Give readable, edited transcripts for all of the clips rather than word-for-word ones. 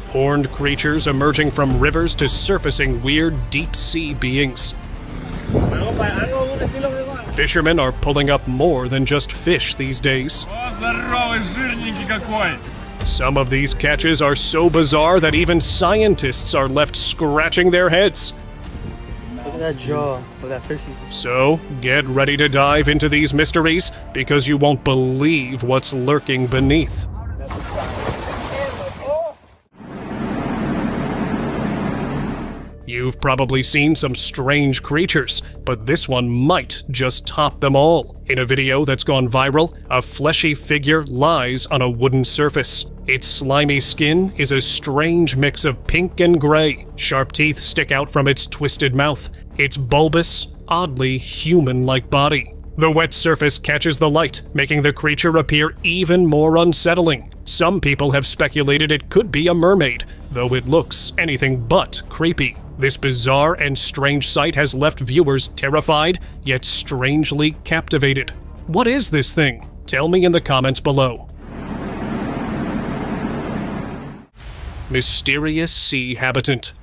Horned creatures emerging from rivers to surfacing weird deep-sea beings. Fishermen are pulling up more than just fish these days. Some of these catches are so bizarre that even scientists are left scratching their heads. Look at that jaw of that fish. So, get ready to dive into these mysteries, because you won't believe what's lurking beneath. You've probably seen some strange creatures, but this one might just top them all. In a video that's gone viral, a fleshy figure lies on a wooden surface. Its slimy skin is a strange mix of pink and gray. Sharp teeth stick out from its twisted mouth. Its bulbous, oddly human-like body. The wet surface catches the light, making the creature appear even more unsettling. Some people have speculated it could be a mermaid, though it looks anything but creepy. This bizarre and strange sight has left viewers terrified, yet strangely captivated. What is this thing? Tell me in the comments below. Mysterious sea habitant.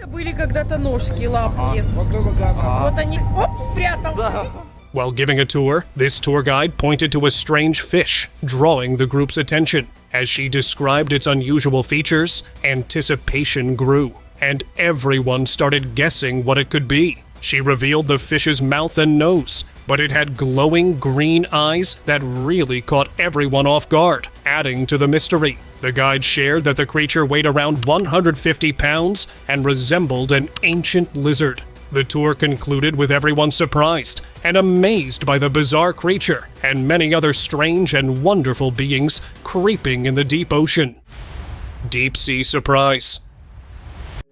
Были когда-то ножки, лапки. Вот они, оп, спрятался. While giving a tour, this tour guide pointed to a strange fish, drawing the group's attention. As she described its unusual features, anticipation grew, and everyone started guessing what it could be. She revealed the fish's mouth and nose, but it had glowing green eyes that really caught everyone off guard, adding to the mystery. The guide shared that the creature weighed around 150 pounds and resembled an ancient lizard. The tour concluded with everyone surprised and amazed by the bizarre creature and many other strange and wonderful beings creeping in the deep ocean. Deep sea surprise.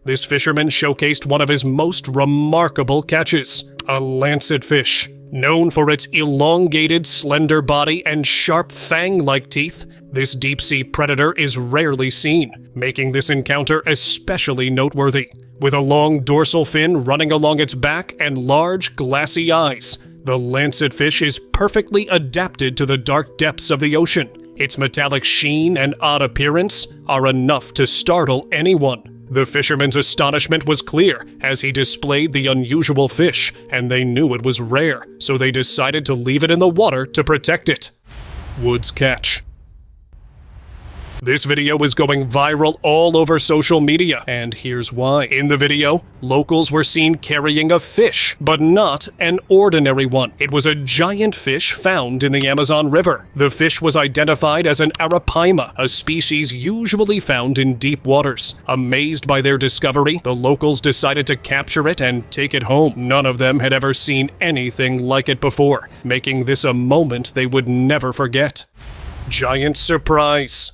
This fisherman showcased one of his most remarkable catches, a lancetfish. Known for its elongated, slender body and sharp fang-like teeth, this deep-sea predator is rarely seen, making this encounter especially noteworthy. With a long dorsal fin running along its back and large, glassy eyes, the lancetfish is perfectly adapted to the dark depths of the ocean. Its metallic sheen and odd appearance are enough to startle anyone. The fisherman's astonishment was clear as he displayed the unusual fish, and they knew it was rare, so they decided to leave it in the water to protect it. Woods catch. This video is going viral all over social media, and here's why. In the video, locals were seen carrying a fish, but not an ordinary one. It was a giant fish found in the Amazon River. The fish was identified as an arapaima, a species usually found in deep waters. Amazed by their discovery, the locals decided to capture it and take it home. None of them had ever seen anything like it before, making this a moment they would never forget. Giant surprise.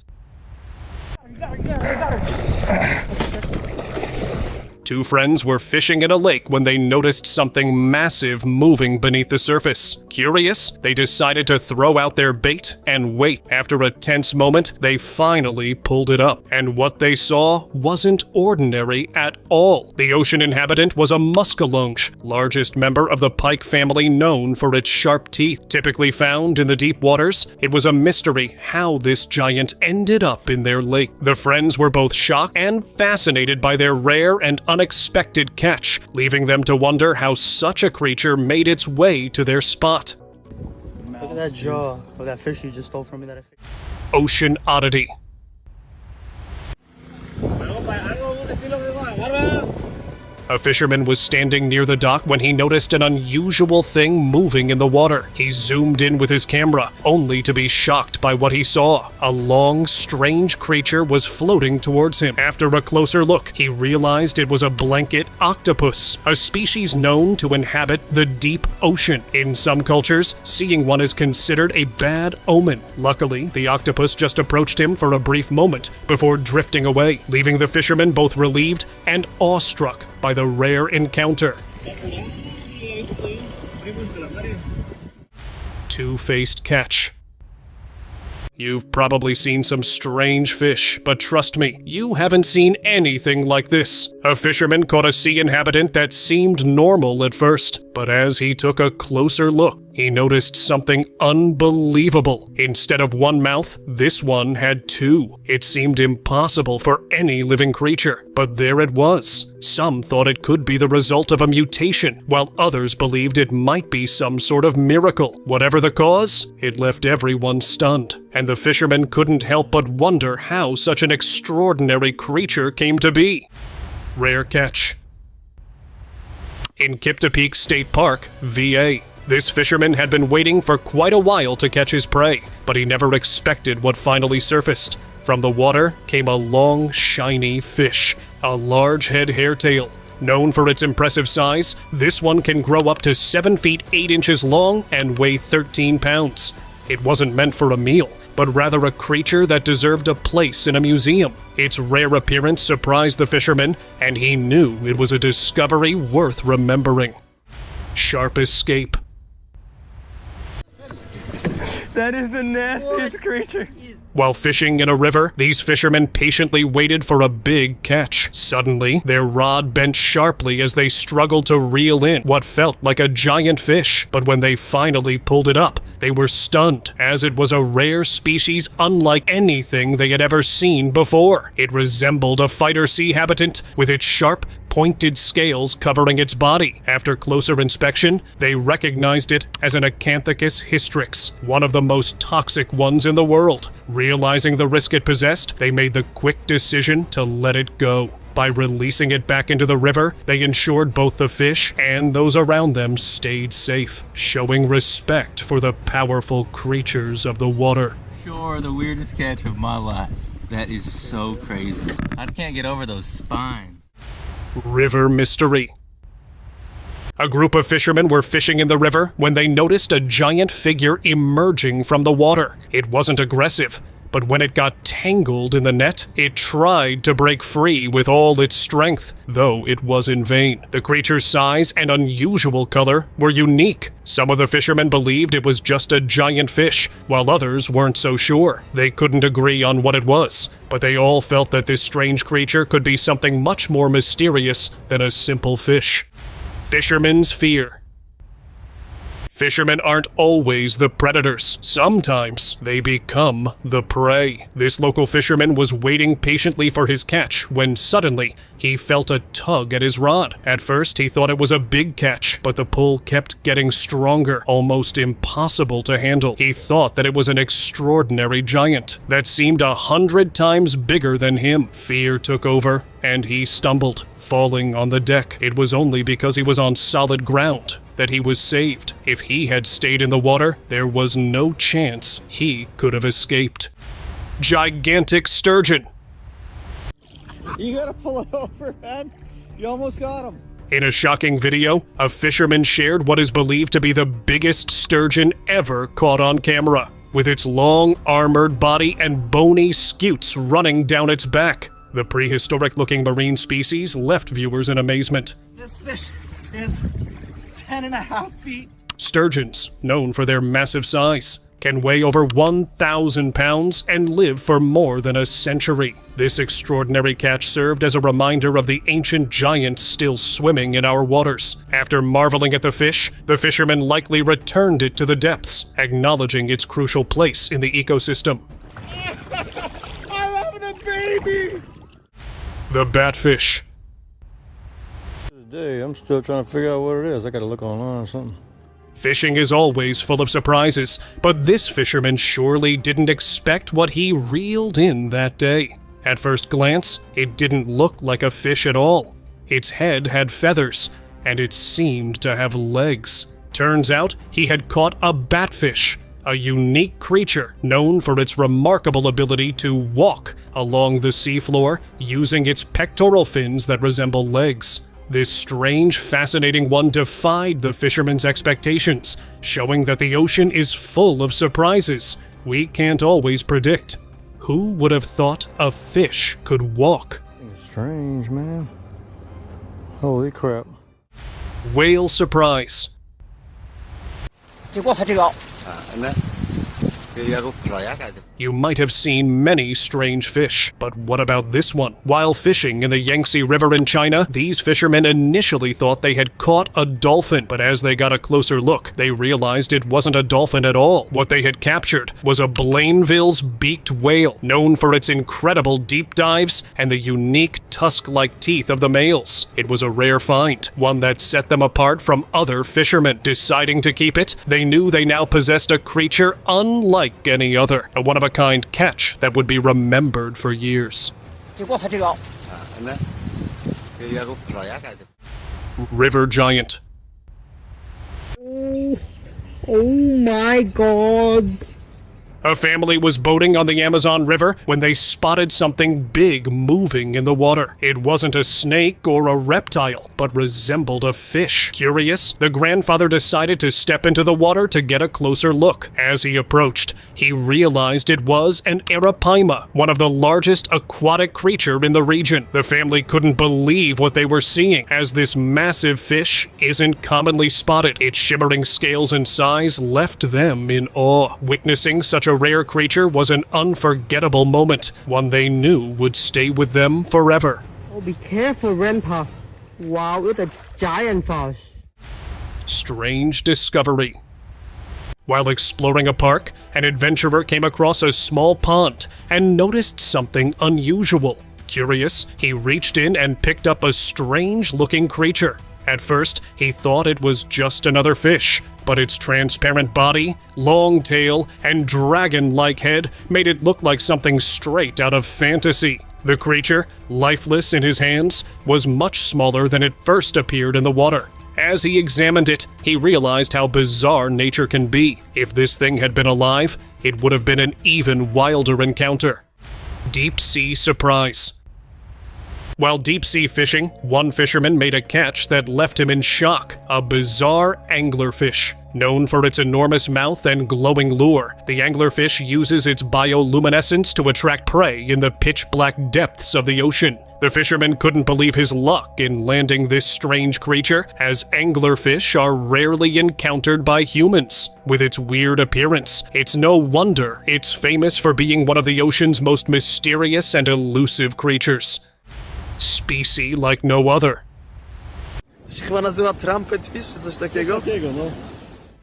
Two friends were fishing in a lake when they noticed something massive moving beneath the surface. Curious, they decided to throw out their bait and wait. After a tense moment, they finally pulled it up. And what they saw wasn't ordinary at all. The ocean inhabitant was a muskellunge, largest member of the pike family known for its sharp teeth. Typically found in the deep waters, it was a mystery how this giant ended up in their lake. The friends were both shocked and fascinated by their rare and unexpected catch, leaving them to wonder how such a creature made its way to their spot. Look at that jaw of that fish you just stole from me. Ocean oddity. A fisherman was standing near the dock when he noticed an unusual thing moving in the water. He zoomed in with his camera, only to be shocked by what he saw. A long, strange creature was floating towards him. After a closer look, he realized it was a blanket octopus, a species known to inhabit the deep ocean. In some cultures, seeing one is considered a bad omen. Luckily, the octopus just approached him for a brief moment before drifting away, leaving the fisherman both relieved and awestruck by the rare encounter. Two-faced catch. You've probably seen some strange fish, but trust me, you haven't seen anything like this. A fisherman caught a sea inhabitant that seemed normal at first, but as he took a closer look, he noticed something unbelievable. Instead of one mouth, this one had two. It seemed impossible for any living creature, but there it was. Some thought it could be the result of a mutation, while others believed it might be some sort of miracle. Whatever the cause, it left everyone stunned, and the fishermen couldn't help but wonder how such an extraordinary creature came to be. Rare catch. In Kipta State Park, VA. This fisherman had been waiting for quite a while to catch his prey, but he never expected what finally surfaced. From the water came a long, shiny fish, a large head hairtail. Known for its impressive size, this one can grow up to 7 feet 8 inches long and weigh 13 pounds. It wasn't meant for a meal, but rather a creature that deserved a place in a museum. Its rare appearance surprised the fisherman, and he knew it was a discovery worth remembering. Sharp escape. That is the nastiest creature. While fishing in a river, these fishermen patiently waited for a big catch. Suddenly, their rod bent sharply as they struggled to reel in what felt like a giant fish. But when they finally pulled it up, they were stunned, as it was a rare species unlike anything they had ever seen before. It resembled a fighter sea habitant, with its sharp, pointed scales covering its body. After closer inspection, they recognized it as an Acanthicus hystrix, one of the most toxic ones in the world. Realizing the risk it possessed, they made the quick decision to let it go. By releasing it back into the river, they ensured both the fish and those around them stayed safe, showing respect for the powerful creatures of the water. Sure, the weirdest catch of my life. That is so crazy. I can't get over those spines. River mystery. A group of fishermen were fishing in the river when they noticed a giant figure emerging from the water. It wasn't aggressive, but when it got tangled in the net, it tried to break free with all its strength, though it was in vain. The creature's size and unusual color were unique. Some of the fishermen believed it was just a giant fish, while others weren't so sure. They couldn't agree on what it was, but they all felt that this strange creature could be something much more mysterious than a simple fish. Fishermen's fear. Fishermen aren't always the predators. Sometimes they become the prey. This local fisherman was waiting patiently for his catch when suddenly he felt a tug at his rod. At first, he thought it was a big catch, but the pull kept getting stronger, almost impossible to handle. He thought that it was an extraordinary giant that seemed 100 times bigger than him. Fear took over, and he stumbled, falling on the deck. It was only because he was on solid ground that he was saved. If he had stayed in the water, there was no chance he could have escaped. Gigantic sturgeon. You gotta pull it over, man. You almost got him. In a shocking video, a fisherman shared what is believed to be the biggest sturgeon ever caught on camera, with its long, armored body and bony scutes running down its back. The prehistoric-looking marine species left viewers in amazement. This fish is 10.5 feet. Sturgeons, known for their massive size, can weigh over 1,000 pounds and live for more than a century. This extraordinary catch served as a reminder of the ancient giants still swimming in our waters. After marveling at the fish, the fishermen likely returned it to the depths, acknowledging its crucial place in the ecosystem. I'm having a baby! The batfish. Today, I'm still trying to figure out what it is. I gotta look online or something. Fishing is always full of surprises, but this fisherman surely didn't expect what he reeled in that day. At first glance, it didn't look like a fish at all. Its head had feathers, and it seemed to have legs. Turns out, he had caught a batfish, a unique creature known for its remarkable ability to walk along the seafloor using its pectoral fins that resemble legs. This strange, fascinating one defied the fisherman's expectations, showing that the ocean is full of surprises we can't always predict. Who would have thought a fish could walk? It's strange, man. Holy crap. Whale surprise. 结果它这个 You might have seen many strange fish, but what about this one? While fishing in the Yangtze River in China, these fishermen initially thought they had caught a dolphin, but as they got a closer look, they realized it wasn't a dolphin at all. What they had captured was a Blainville's beaked whale, known for its incredible deep dives and the unique tusk-like teeth of the males. It was a rare find, one that set them apart from other fishermen. Deciding to keep it, they knew they now possessed a creature unlike any other, a one-of-a-kind catch that would be remembered for years. River giant. Oh my god. A family was boating on the Amazon River when they spotted something big moving in the water. It wasn't a snake or a reptile, but resembled a fish. Curious, the grandfather decided to step into the water to get a closer look. As he approached, he realized it was an arapaima, one of the largest aquatic creature in the region. The family couldn't believe what they were seeing, as this massive fish isn't commonly spotted. Its shimmering scales and size left them in awe. Witnessing such a rare creature was an unforgettable moment, one they knew would stay with them forever. Oh, be careful, Grandpa. Wow, it's a giant fish. Strange discovery. While exploring a park, an adventurer came across a small pond and noticed something unusual. Curious, he reached in and picked up a strange-looking creature. At first, he thought it was just another fish, but its transparent body, long tail, and dragon-like head made it look like something straight out of fantasy. The creature, lifeless in his hands, was much smaller than it first appeared in the water. As he examined it, he realized how bizarre nature can be. If this thing had been alive, it would have been an even wilder encounter. Deep sea surprise. While deep-sea fishing, one fisherman made a catch that left him in shock, a bizarre anglerfish. Known for its enormous mouth and glowing lure, the anglerfish uses its bioluminescence to attract prey in the pitch-black depths of the ocean. The fisherman couldn't believe his luck in landing this strange creature, as anglerfish are rarely encountered by humans. With its weird appearance, it's no wonder it's famous for being one of the ocean's most mysterious and elusive creatures. Species like no other.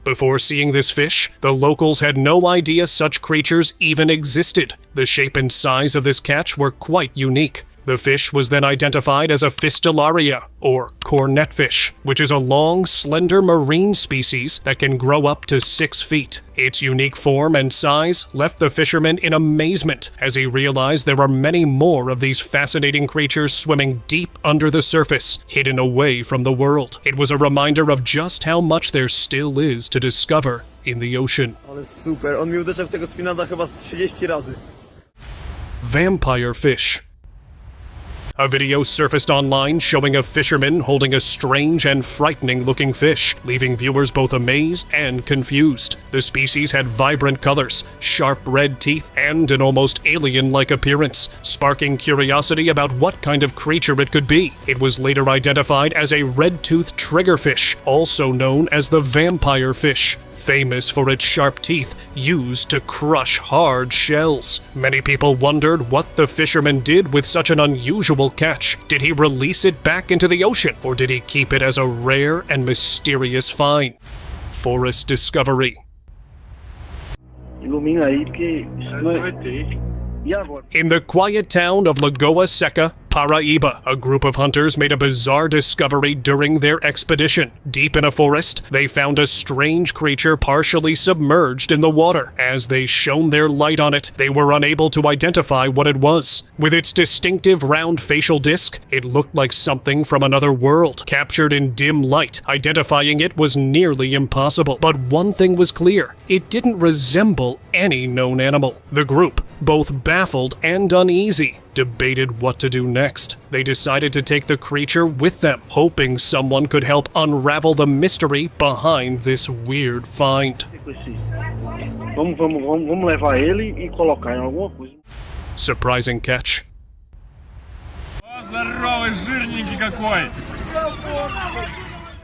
Before seeing this fish, the locals had no idea such creatures even existed. The shape and size of this catch were quite unique. The fish was then identified as a Fistellaria, or cornetfish, which is a long, slender marine species that can grow up to 6 feet. Its unique form and size left the fisherman in amazement as he realized there are many more of these fascinating creatures swimming deep under the surface, hidden away from the world. It was a reminder of just how much there still is to discover in the ocean. Ale super, on mi uderza w tego spinada chyba z 30 razy. Vampire fish. A video surfaced online showing a fisherman holding a strange and frightening-looking fish, leaving viewers both amazed and confused. The species had vibrant colors, sharp red teeth, and an almost alien-like appearance, sparking curiosity about what kind of creature it could be. It was later identified as a red-toothed triggerfish, also known as the vampire fish, famous for its sharp teeth used to crush hard shells. Many people wondered what the fisherman did with such an unusual catch. Did he release it back into the ocean, or did he keep it as a rare and mysterious find? Forest discovery. In the quiet town of Lagoa Seca, Paraíba, a group of hunters made a bizarre discovery during their expedition. Deep in a forest, they found a strange creature partially submerged in the water. As they shone their light on it, they were unable to identify what it was. With its distinctive round facial disc, it looked like something from another world. Captured in dim light, identifying it was nearly impossible. But one thing was clear: it didn't resemble any known animal. The group, both baffled and uneasy, debated what to do next. They decided to take the creature with them, hoping someone could help unravel the mystery behind this weird find. Surprising catch.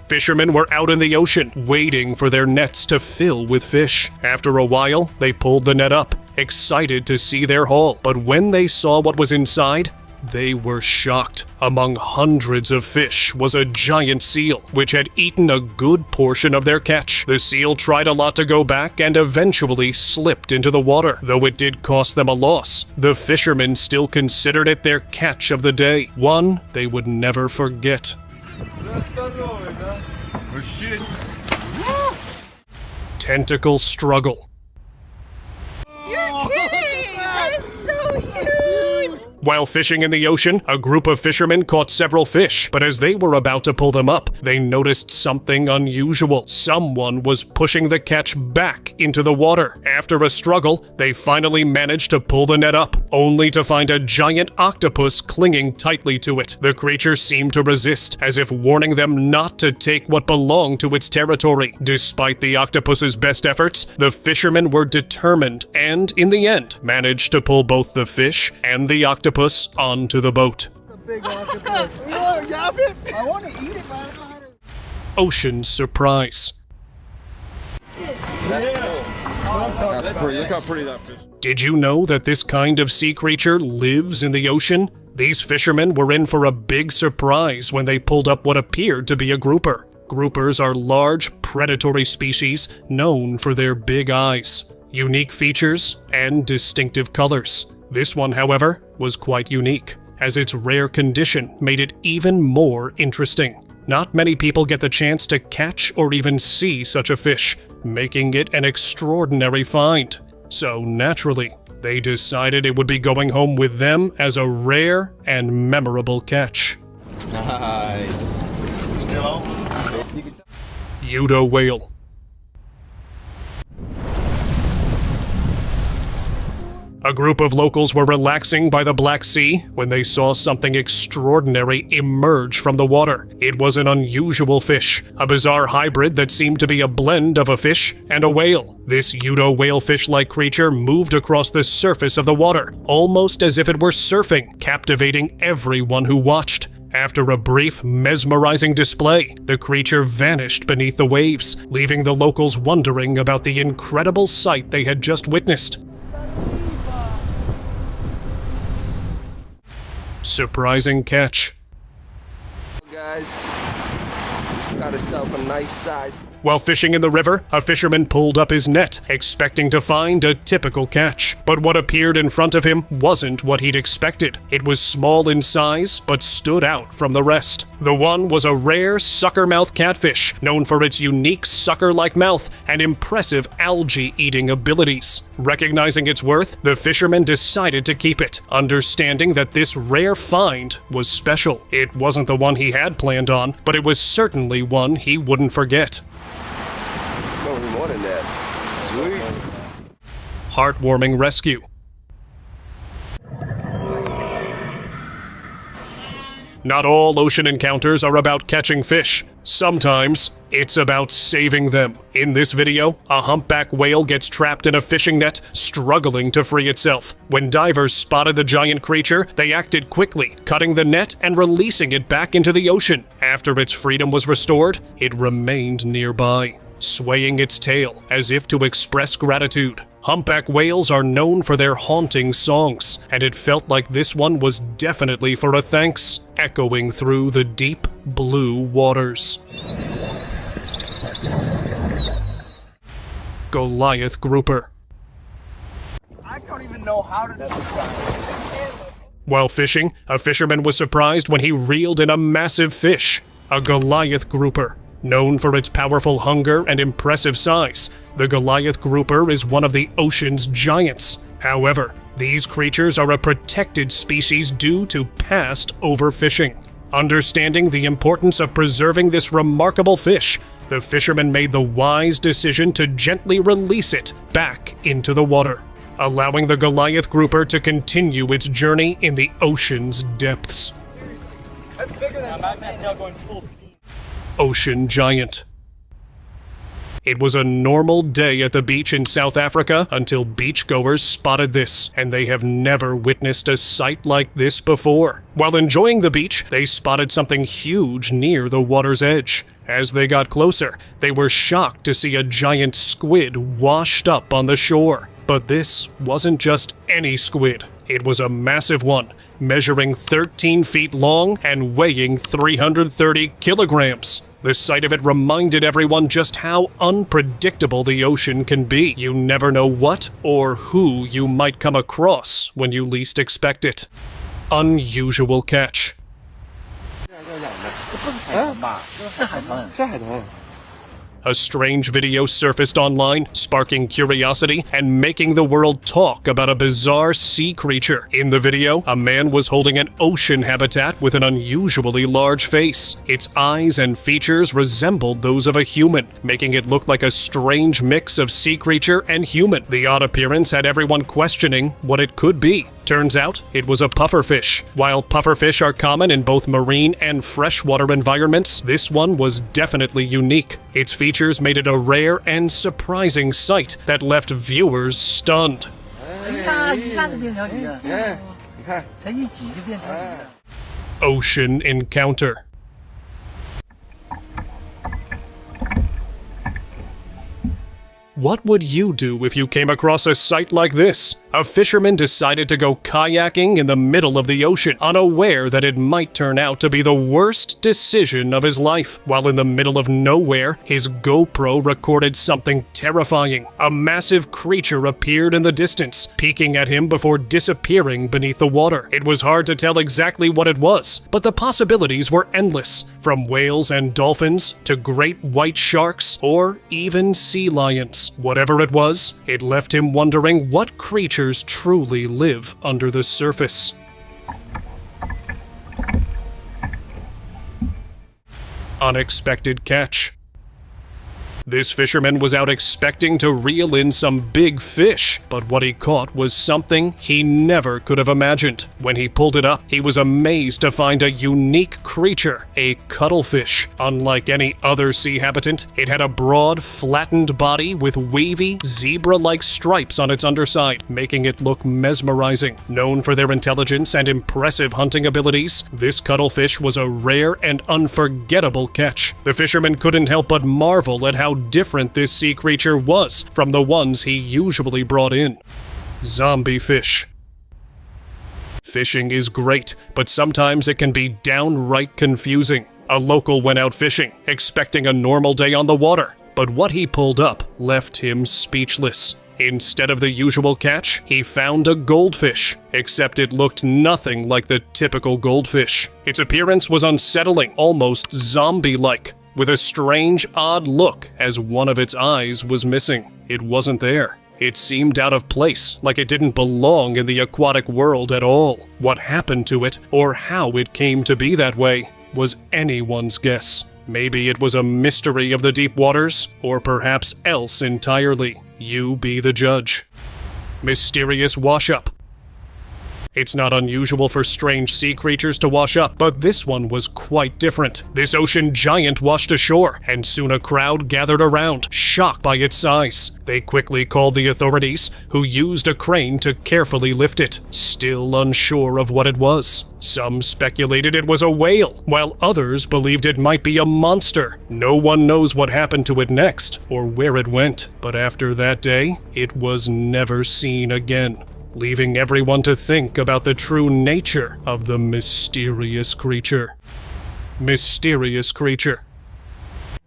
Fishermen were out in the ocean, waiting for their nets to fill with fish. After a while, they pulled the net up, excited to see their haul. But when they saw what was inside, they were shocked. Among hundreds of fish was a giant seal, which had eaten a good portion of their catch. The seal tried a lot to go back and eventually slipped into the water. Though it did cost them a loss, the fishermen still considered it their catch of the day, one they would never forget. Tentacle struggle. You're kidding! That is so huge! While fishing in the ocean, a group of fishermen caught several fish, but as they were about to pull them up, they noticed something unusual. Someone was pushing the catch back into the water. After a struggle, they finally managed to pull the net up, only to find a giant octopus clinging tightly to it. The creature seemed to resist, as if warning them not to take what belonged to its territory. Despite the octopus's best efforts, the fishermen were determined and, in the end, managed to pull both the fish and the octopus onto the boat. Big octopus. You want to grab it? I want to eat it, but I don't know how to. Ocean surprise. That's pretty. Look how pretty that fish is. Did you know that this kind of sea creature lives in the ocean? These fishermen were in for a big surprise when they pulled up what appeared to be a grouper. Groupers are large, predatory species known for their big eyes, unique features, and distinctive colors. This one, however, was quite unique, as its rare condition made it even more interesting. Not many people get the chance to catch or even see such a fish, making it an extraordinary find. So naturally, they decided it would be going home with them as a rare and memorable catch. Nice. Udo whale. A group of locals were relaxing by the Black Sea when they saw something extraordinary emerge from the water. It was an unusual fish, a bizarre hybrid that seemed to be a blend of a fish and a whale. This Udo whalefish-like creature moved across the surface of the water, almost as if it were surfing, captivating everyone who watched. After a brief, mesmerizing display, the creature vanished beneath the waves, leaving the locals wondering about the incredible sight they had just witnessed. Surprising catch. Guys, just got herself a nice size. While fishing in the river, a fisherman pulled up his net, expecting to find a typical catch. But what appeared in front of him wasn't what he'd expected. It was small in size, but stood out from the rest. The one was a rare sucker-mouth catfish, known for its unique sucker-like mouth and impressive algae-eating abilities. Recognizing its worth, the fisherman decided to keep it, understanding that this rare find was special. It wasn't the one he had planned on, but it was certainly one he wouldn't forget. No, more than that. Sweet. Heartwarming rescue. Not all ocean encounters are about catching fish. Sometimes, it's about saving them. In this video, a humpback whale gets trapped in a fishing net, struggling to free itself. When divers spotted the giant creature, they acted quickly, cutting the net and releasing it back into the ocean. After its freedom was restored, it remained nearby, swaying its tail as if to express gratitude. Humpback whales are known for their haunting songs, and it felt like this one was definitely for a thanks, echoing through the deep blue waters. Goliath grouper. I don't even know how to do that. While fishing, a fisherman was surprised when he reeled in a massive fish, a Goliath grouper. Known for its powerful hunger and impressive size, the Goliath grouper is one of the ocean's giants. However, these creatures are a protected species due to past overfishing. Understanding the importance of preserving this remarkable fish, the fisherman made the wise decision to gently release it back into the water, allowing the Goliath grouper to continue its journey in the ocean's depths. That's bigger than that tail going full speed. Ocean giant. It was a normal day at the beach in South Africa until beachgoers spotted this, and they have never witnessed a sight like this before. While enjoying the beach, they spotted something huge near the water's edge. As they got closer, they were shocked to see a giant squid washed up on the shore. But this wasn't just any squid. It was a massive one, measuring 13 feet long and weighing 330 kilograms. The sight of it reminded everyone just how unpredictable the ocean can be. You never know what or who you might come across when you least expect it. Unusual catch. A strange video surfaced online, sparking curiosity and making the world talk about a bizarre sea creature. In the video, a man was holding an ocean habitat with an unusually large face. Its eyes and features resembled those of a human, making it look like a strange mix of sea creature and human. The odd appearance had everyone questioning what it could be. Turns out, it was a pufferfish. While pufferfish are common in both marine and freshwater environments, this one was definitely unique. Its features made it a rare and surprising sight that left viewers stunned. Ocean encounter. What would you do if you came across a sight like this? A fisherman decided to go kayaking in the middle of the ocean, unaware that it might turn out to be the worst decision of his life. While in the middle of nowhere, his GoPro recorded something terrifying. A massive creature appeared in the distance, peeking at him before disappearing beneath the water. It was hard to tell exactly what it was, but the possibilities were endless, from whales and dolphins to great white sharks or even sea lions. Whatever it was, it left him wondering what creatures truly live under the surface. Unexpected catch. This fisherman was out expecting to reel in some big fish, but what he caught was something he never could have imagined. When he pulled it up, he was amazed to find a unique creature, a cuttlefish. Unlike any other sea habitant, it had a broad, flattened body with wavy, zebra-like stripes on its underside, making it look mesmerizing. Known for their intelligence and impressive hunting abilities, this cuttlefish was a rare and unforgettable catch. The fisherman couldn't help but marvel at how different this sea creature was from the ones he usually brought in. Zombie fish. Fishing is great, but sometimes it can be downright confusing. A local went out fishing, expecting a normal day on the water, but what he pulled up left him speechless. Instead of the usual catch, he found a goldfish, except it looked nothing like the typical goldfish. Its appearance was unsettling, almost zombie-like, with a strange, odd look as one of its eyes was missing. It wasn't there. It seemed out of place, like it didn't belong in the aquatic world at all. What happened to it, or how it came to be that way, was anyone's guess. Maybe it was a mystery of the deep waters, or perhaps else entirely. You be the judge. Mysterious wash-up. It's not unusual for strange sea creatures to wash up, but this one was quite different. This ocean giant washed ashore, and soon a crowd gathered around, shocked by its size. They quickly called the authorities, who used a crane to carefully lift it, still unsure of what it was. Some speculated it was a whale, while others believed it might be a monster. No one knows what happened to it next, or where it went, but after that day, it was never seen again, leaving everyone to think about the true nature of the mysterious creature. Mysterious creature.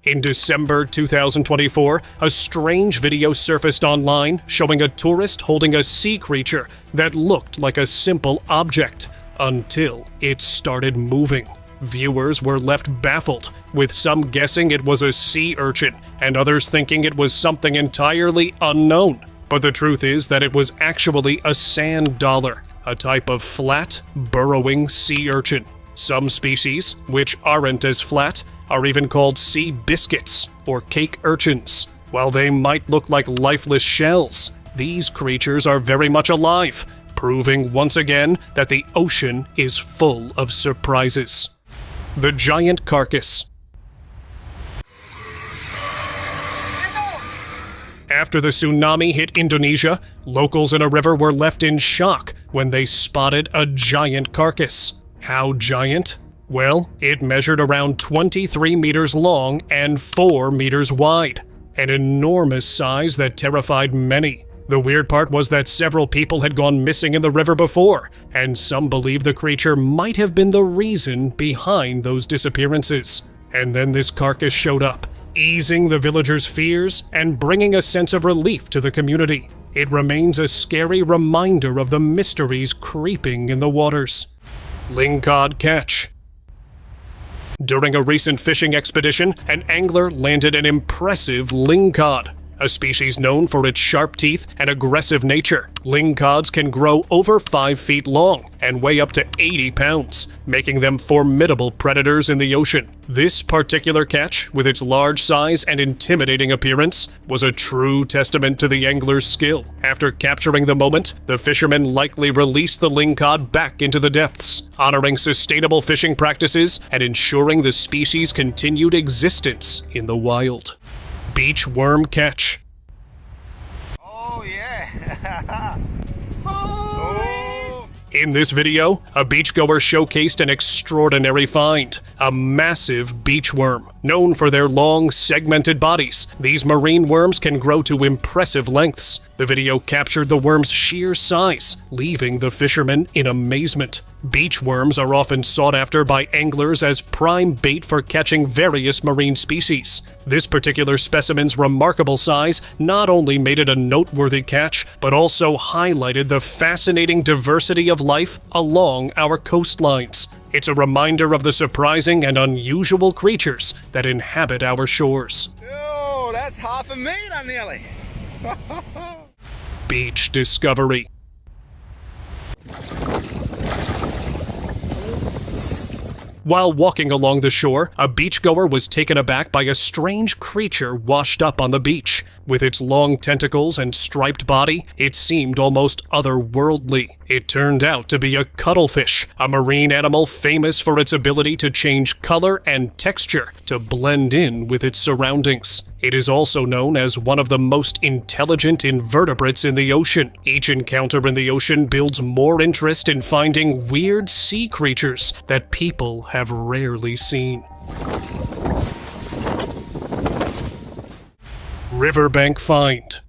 In December 2024, a strange video surfaced online showing a tourist holding a sea creature that looked like a simple object, until it started moving. Viewers were left baffled, with some guessing it was a sea urchin and others thinking it was something entirely unknown. But the truth is that it was actually a sand dollar, a type of flat, burrowing sea urchin. Some species, which aren't as flat, are even called sea biscuits or cake urchins. While they might look like lifeless shells, these creatures are very much alive, proving once again that the ocean is full of surprises. The giant carcass. After the tsunami hit Indonesia, locals in a river were left in shock when they spotted a giant carcass. How giant? Well, it measured around 23 meters long and 4 meters wide. An enormous size that terrified many. The weird part was that several people had gone missing in the river before, and some believe the creature might have been the reason behind those disappearances. And then this carcass showed up, easing the villagers' fears and bringing a sense of relief to the community. It remains a scary reminder of the mysteries creeping in the waters. Lingcod catch. During a recent fishing expedition, an angler landed an impressive lingcod, a species known for its sharp teeth and aggressive nature. Lingcods can grow over 5 feet long and weigh up to 80 pounds, making them formidable predators in the ocean. This particular catch, with its large size and intimidating appearance, was a true testament to the angler's skill. After capturing the moment, the fisherman likely released the lingcod back into the depths, honoring sustainable fishing practices and ensuring the species' continued existence in the wild. Beach worm catch. Oh, yeah. In this video, a beachgoer showcased an extraordinary find, a massive beach worm. Known for their long, segmented bodies, these marine worms can grow to impressive lengths. The video captured the worm's sheer size, leaving the fishermen in amazement. Beach worms are often sought after by anglers as prime bait for catching various marine species. This particular specimen's remarkable size not only made it a noteworthy catch, but also highlighted the fascinating diversity of life along our coastlines. It's a reminder of the surprising and unusual creatures that inhabit our shores. Oh, that's half a meter nearly. Beach discovery. While walking along the shore, a beachgoer was taken aback by a strange creature washed up on the beach. With its long tentacles and striped body, it seemed almost otherworldly. It turned out to be a cuttlefish, a marine animal famous for its ability to change color and texture to blend in with its surroundings. It is also known as one of the most intelligent invertebrates in the ocean. Each encounter in the ocean builds more interest in finding weird sea creatures that people have rarely seen. Riverbank find.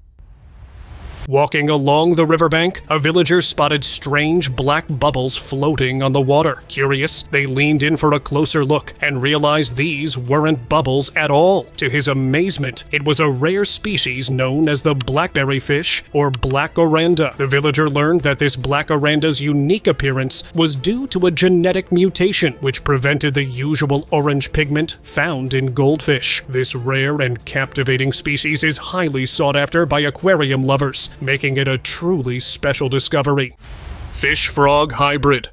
Walking along the riverbank, a villager spotted strange black bubbles floating on the water. Curious, they leaned in for a closer look and realized these weren't bubbles at all. To his amazement, it was a rare species known as the blackberry fish, or black oranda. The villager learned that this black oranda's unique appearance was due to a genetic mutation which prevented the usual orange pigment found in goldfish. This rare and captivating species is highly sought after by aquarium lovers, making it a truly special discovery. Fish-frog hybrid.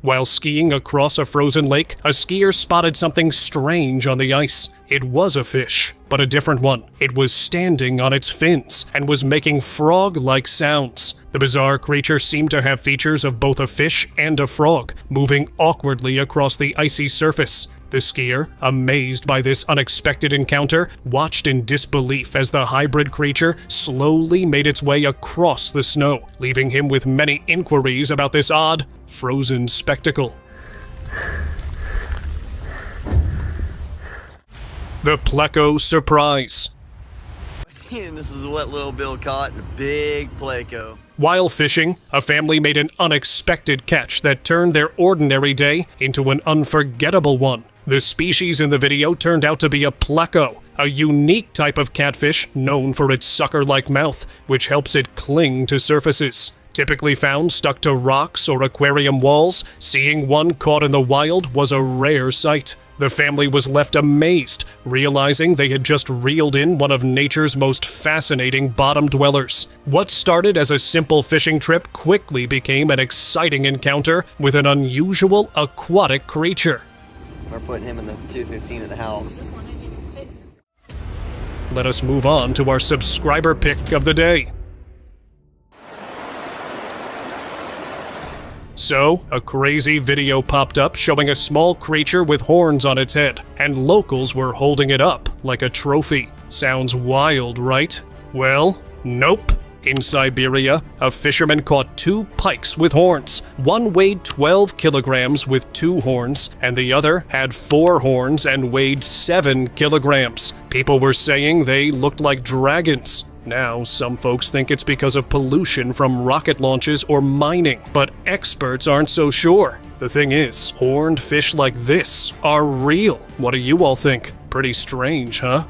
While skiing across a frozen lake, a skier spotted something strange on the ice. It was a fish, but a different one. It was standing on its fins and was making frog-like sounds. The bizarre creature seemed to have features of both a fish and a frog, moving awkwardly across the icy surface. The skier, amazed by this unexpected encounter, watched in disbelief as the hybrid creature slowly made its way across the snow, leaving him with many inquiries about this odd, frozen spectacle. The Pleco surprise. And this is what little Bill caught in a big Pleco. While fishing, a family made an unexpected catch that turned their ordinary day into an unforgettable one. The species in the video turned out to be a Pleco, a unique type of catfish known for its sucker-like mouth, which helps it cling to surfaces. Typically found stuck to rocks or aquarium walls, seeing one caught in the wild was a rare sight. The family was left amazed, realizing they had just reeled in one of nature's most fascinating bottom dwellers. What started as a simple fishing trip quickly became an exciting encounter with an unusual aquatic creature. We're putting him in the 215 at the house. Let us move on to our subscriber pick of the day. So, a crazy video popped up showing a small creature with horns on its head, and locals were holding it up like a trophy. Sounds wild, right? Well, nope. In Siberia, a fisherman caught 2 pikes with horns. One weighed 12 kilograms with 2 horns, and the other had 4 horns and weighed 7 kilograms. People were saying they looked like dragons. Now, some folks think it's because of pollution from rocket launches or mining, but experts aren't so sure. The thing is, horned fish like this are real. What do you all think? Pretty strange, huh?